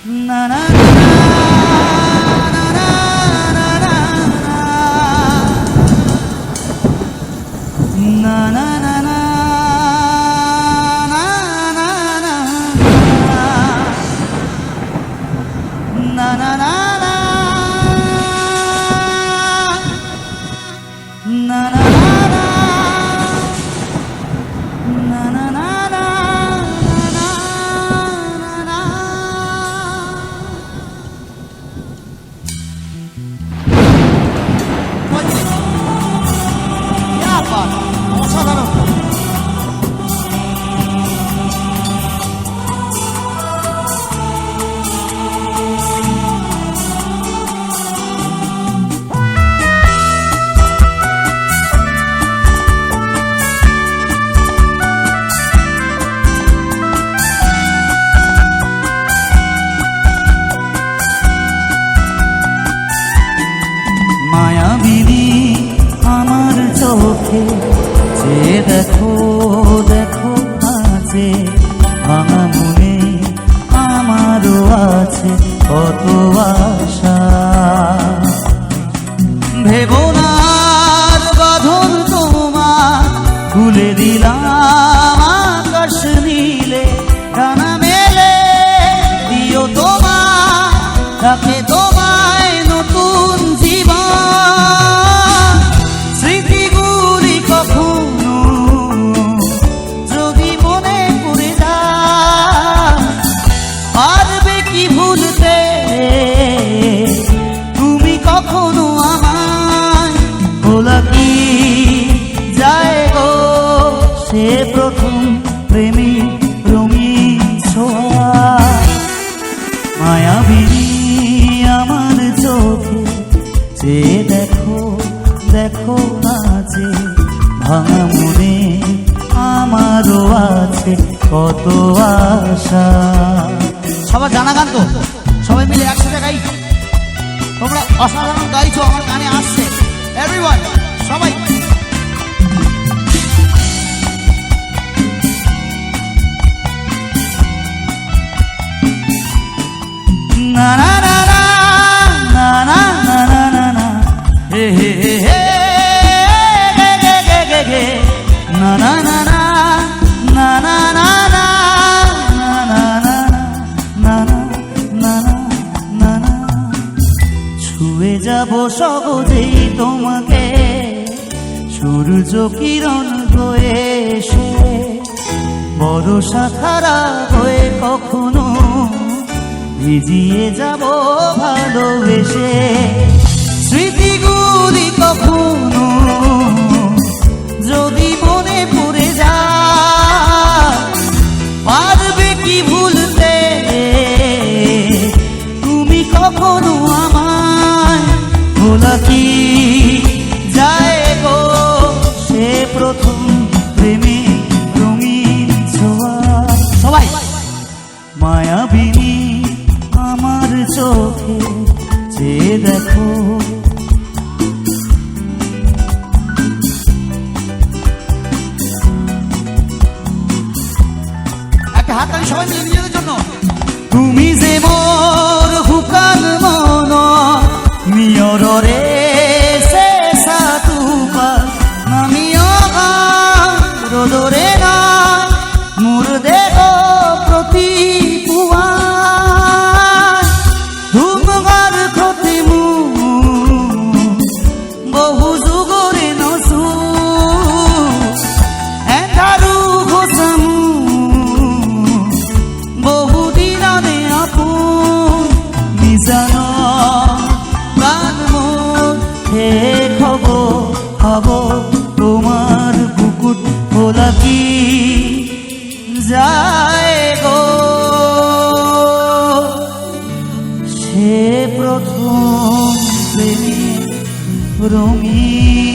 না না না না না না মায়াবিনী আমার চোখে যে দেখো দেখো আছে ভাঙা মনে আমারও আছে কত আশা ভেবো না আর বাঁধন তোমার খুলে দিলাম আকাশ নীলে ডানা মেলে দিও তোমার তাকে তোমায় নতুন জীবন স্মৃতিগুলি কখনো যদি মনে পড়ে যায় পারবে কি ভুলতে তুমি কখনো আমায় ভোলা কি যায় গো সে প্রথম প্রেমী রঙিন ছোঁয়া মায়াবিনী আমার চোখে যে দেখো দেখো নাচে ভাঙা মনে আমারও আছে কত আশা। সবার জানা গান তো, সবাই মিলে একসাথে গাই। তোমরা অসাধারণ গাইছো, আমার গানে আসছে। এভরিওয়ান, সবাই না না না না না না না না না হে হে হে হে গে গে গে গে না না না না না না না না না না না না না না ছুঁয়ে যাব সহজেই তোমাকে সূর্য কিরণ হয়ে এসে বর্ষা ধারা হয়ে কখনো ভিজিয়ে যাব ভালোবেসে স্মৃতিগুলি কখনো যদি মনে পড়ে যায় পারবে কি ভুলতে তুমি কখনো আমায় ভোলা কি যায় গো সে প্রথম প্রেমে রঙিন ছোঁয়া। সবাই মায়াবিনী আমার চোখে যে দেখো একটা হাত তালি সবাই মিলে নিজেদের জন্য। তুমি যে মোর হুকান মন মিয়রে সে সাতুপা নামিও রোদরে না মোর দেহ প্রতি পুয়া ধুমগার ক্ষতি মু বহু যুগরে নসু একারু ঘোষামু বহু দিনরে আপু নিজান গান মোর হে খব খব তোমার বুকুট ভোলা কি যায় গো সে প্রথম প্রেমী রঙিন